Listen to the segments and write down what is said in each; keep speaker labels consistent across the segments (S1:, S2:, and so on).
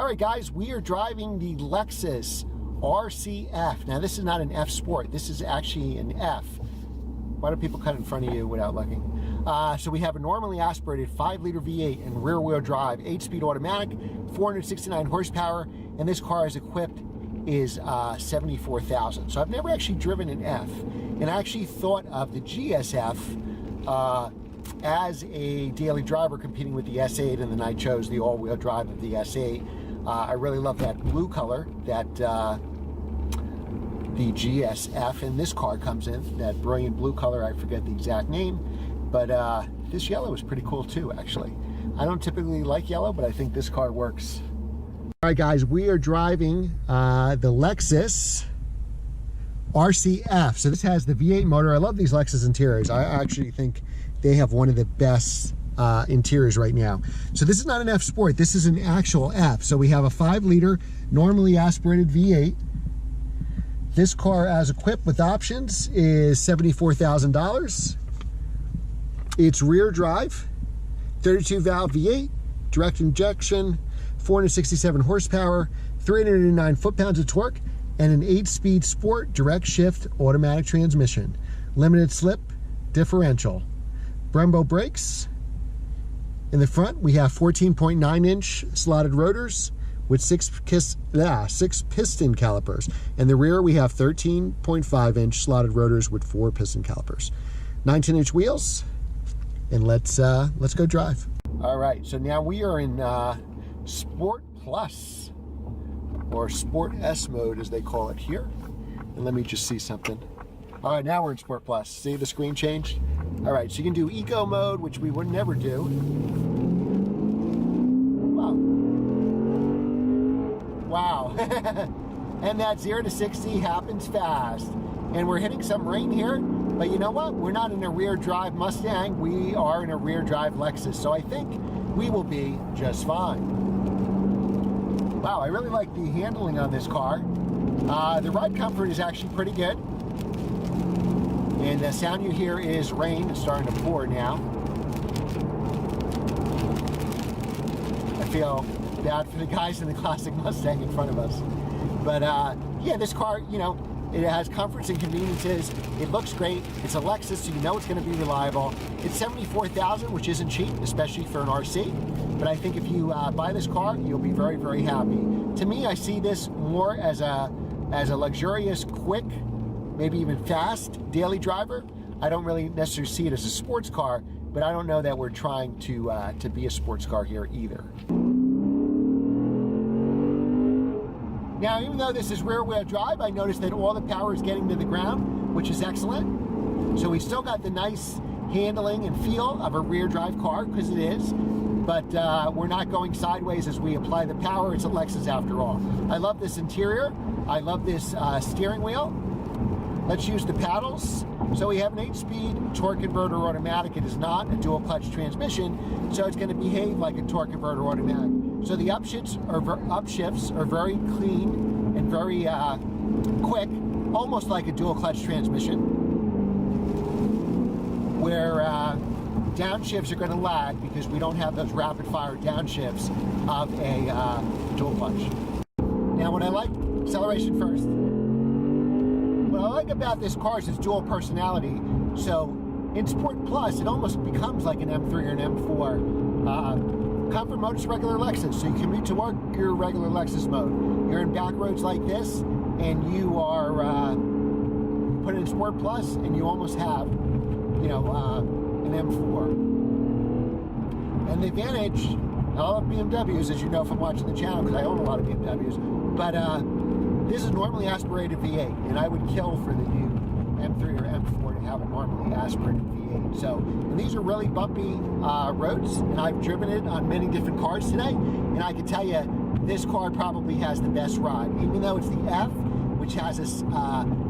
S1: right, guys, we are driving the Lexus RCF. Now, this is not an F Sport. This is actually an F. Why do people cut in front of you without looking? So we have a normally aspirated 5-liter V8 and rear-wheel drive, 8-speed automatic, 469 horsepower, and this car is equipped is $74,000. So I've never actually driven an F, and I actually thought of the GSF as a daily driver competing with the S8, and then I chose the all-wheel drive of the S8. I really love that blue color that the GSF in this car comes in, that brilliant blue color. I forget the exact name, but this yellow is pretty cool too, actually. I don't typically like yellow, but I think this car works. All right, guys, we are driving the Lexus RCF. So this has the V8 motor. I love these Lexus interiors. I actually think they have one of the best interiors right now. So this is not an F Sport. This is an actual F. So we have a 5-liter normally aspirated V8. This car, as equipped with options, is $74,000. It's rear drive, 32 valve V8, direct injection, 467 horsepower, 389 foot-pounds of torque, and an 8-speed sport direct shift automatic transmission. Limited slip differential. Brembo brakes. In the front, we have 14.9-inch slotted rotors with 6 piston calipers. In the rear, we have 13.5-inch slotted rotors with 4 piston calipers. 19-inch wheels, and let's go drive. All right, so now we are in Sport Plus, or Sport S mode as they call it here. And let me just see something. All right, now we're in Sport Plus. See the screen changed? All right, so you can do eco mode, which we would never do. Wow. And that 0 to 60 happens fast. And we're hitting some rain here, but you know what? We're not in a rear drive Mustang. We are in a rear drive Lexus. So I think we will be just fine. Wow, I really like the handling on this car. The ride comfort is actually pretty good. And the sound you hear is rain. It's starting to pour now. I feel bad for the guys in the classic Mustang in front of us. But yeah, this car, you know, it has comforts and conveniences. It looks great. It's a Lexus, so you know it's going to be reliable. It's $74,000, which isn't cheap, especially for an RC. But I think if you buy this car, you'll be very, very happy. To me, I see this more as a luxurious, quick, maybe even fast daily driver. I don't really necessarily see it as a sports car, but I don't know that we're trying to be a sports car here either. Now, even though this is rear-wheel drive, I noticed that all the power is getting to the ground, which is excellent. So we still got the nice handling and feel of a rear-drive car, because it is, but we're not going sideways as we apply the power. It's a Lexus after all. I love this interior. I love this steering wheel. Let's use the paddles. So we have an 8-speed torque converter automatic. It is not a dual clutch transmission, so it's going to behave like a torque converter automatic. So the upshifts are very clean and very quick, almost like a dual clutch transmission, where downshifts are going to lag because we don't have those rapid fire downshifts of a dual clutch. Now, what I like, acceleration first. What I like about this car is its dual personality. So in Sport Plus, it almost becomes like an M3 or an M4. Comfort mode is regular Lexus, so you commute to work, you're regular Lexus mode. You're in back roads like this, and you are put in Sport Plus, and you almost have, you know, an M4. And the advantage, I love BMWs, as you know from watching the channel, because I own a lot of BMWs, but this is normally aspirated V8, and I would kill for the new M3 or M4 to have a normally aspirated V8. So, and these are really bumpy roads, and I've driven it on many different cars today, and I can tell you, this car probably has the best ride. Even though it's the F, which has a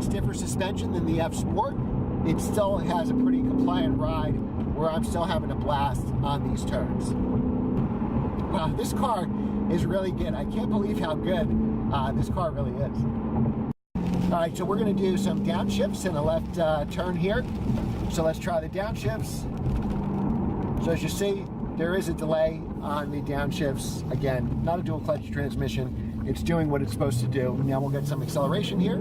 S1: stiffer suspension than the F Sport, it still has a pretty compliant ride where I'm still having a blast on these turns. Wow, this car is really good. I can't believe how good this car really is. All right, so we're going to do some downshifts in a left turn here. So let's try the downshifts. So as you see, there is a delay on the downshifts. Again, not a dual clutch transmission. It's doing what it's supposed to do. Now we'll get some acceleration here.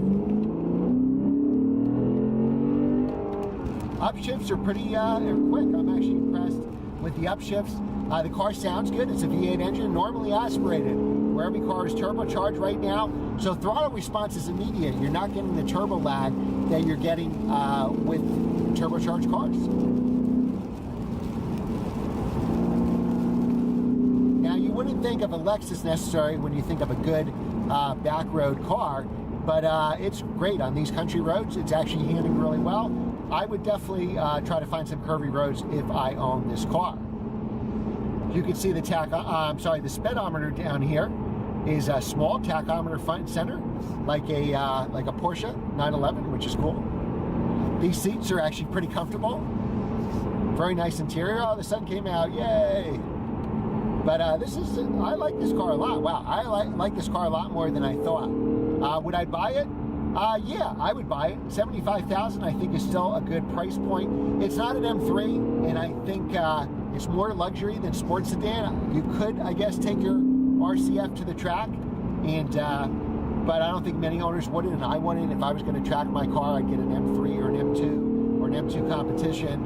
S1: Upshifts are pretty quick. I'm actually impressed with the upshifts. The car sounds good. It's a V8 engine, normally aspirated, where every car is turbocharged right now. So throttle response is immediate. You're not getting the turbo lag that you're getting with turbocharged cars. Now, you wouldn't think of a Lexus necessarily when you think of a good back road car, but it's great on these country roads. It's actually handling really well. I would definitely try to find some curvy roads if I own this car. You can see the the speedometer down here is a small tachometer front and center, like a Porsche 911, which is cool. These seats are actually pretty comfortable. Very nice interior. Oh, the sun came out, yay! But I like this car a lot. Wow, I like this car a lot more than I thought. Would I buy it? Yeah, I would buy it. $75,000 I think is still a good price point. It's not an M3, and I think it's more luxury than sports sedan. You could, I guess, take your RCF to the track, and but I don't think many owners would, and I wouldn't. If I was going to track my car, I'd get an M3 or an M2 or an M2 competition.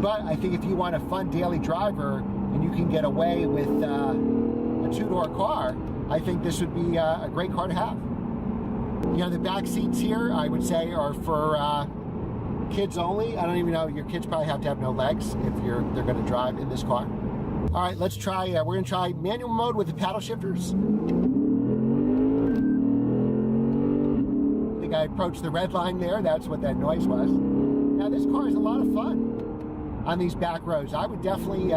S1: But I think if you want a fun daily driver and you can get away with a two-door car, I think this would be a great car to have. You know, the back seats here, I would say, are for kids only. I don't even know, your kids probably have to have no legs if they're going to drive in this car. All right, let's try, we're going to try manual mode with the paddle shifters. I think I approached the red line there. That's what that noise was. Now, this car is a lot of fun on these back roads. I would definitely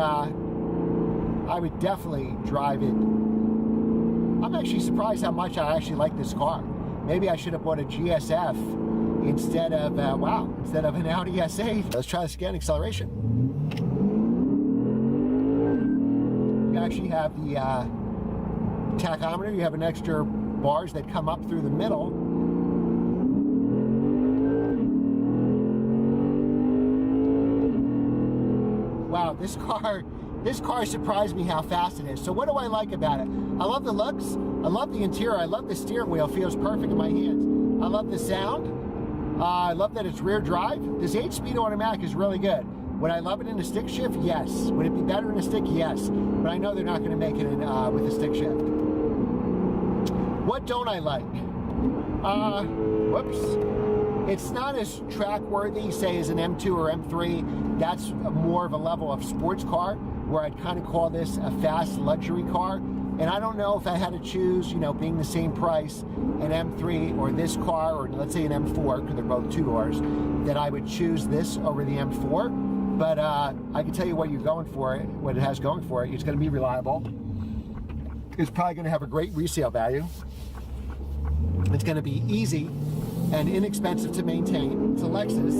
S1: drive it. I'm actually surprised how much I actually like this car. Maybe I should have bought a GSF instead of an Audi S8. Let's try this again, acceleration. You actually have the tachometer. You have an extra bars that come up through the middle. Wow, this car surprised me how fast it is. So what do I like about it? I love the looks. I love the interior. I love the steering wheel. Feels perfect in my hands. I love the sound. I love that it's rear drive. This 8-speed automatic is really good. Would I love it in a stick shift? Yes. Would it be better in a stick? Yes. But I know they're not going to make it in, with a stick shift. What don't I like? Whoops. It's not as track worthy, say, as an M2 or M3. That's more of a level of sports car, where I'd kind of call this a fast luxury car. And I don't know if I had to choose, you know, being the same price, an M3 or this car, or let's say an M4, because they're both two doors, that I would choose this over the M4. But I can tell you what you're going for, what it has going for it. It's going to be reliable. It's probably going to have a great resale value. It's going to be easy and inexpensive to maintain. It's a Lexus.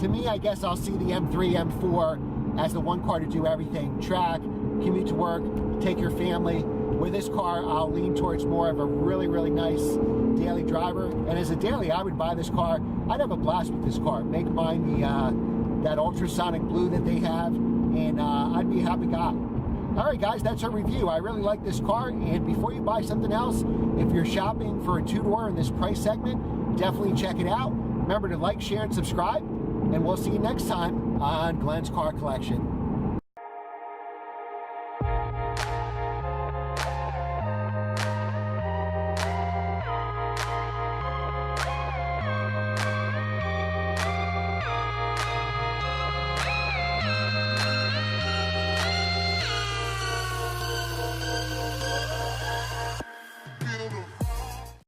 S1: To me, I guess I'll see the M3, M4 as the one car to do everything. Track, commute to work, take your family. With this car, I'll lean towards more of a really, really nice daily driver. And as a daily, I would buy this car. I'd have a blast with this car. Make mine that ultrasonic blue that they have, and I'd be a happy guy. All right, guys, that's our review. I really like this car, and before you buy something else, if you're shopping for a two-door in this price segment, definitely check it out. Remember to like, share, and subscribe, and we'll see you next time on Glenn's Car Collection.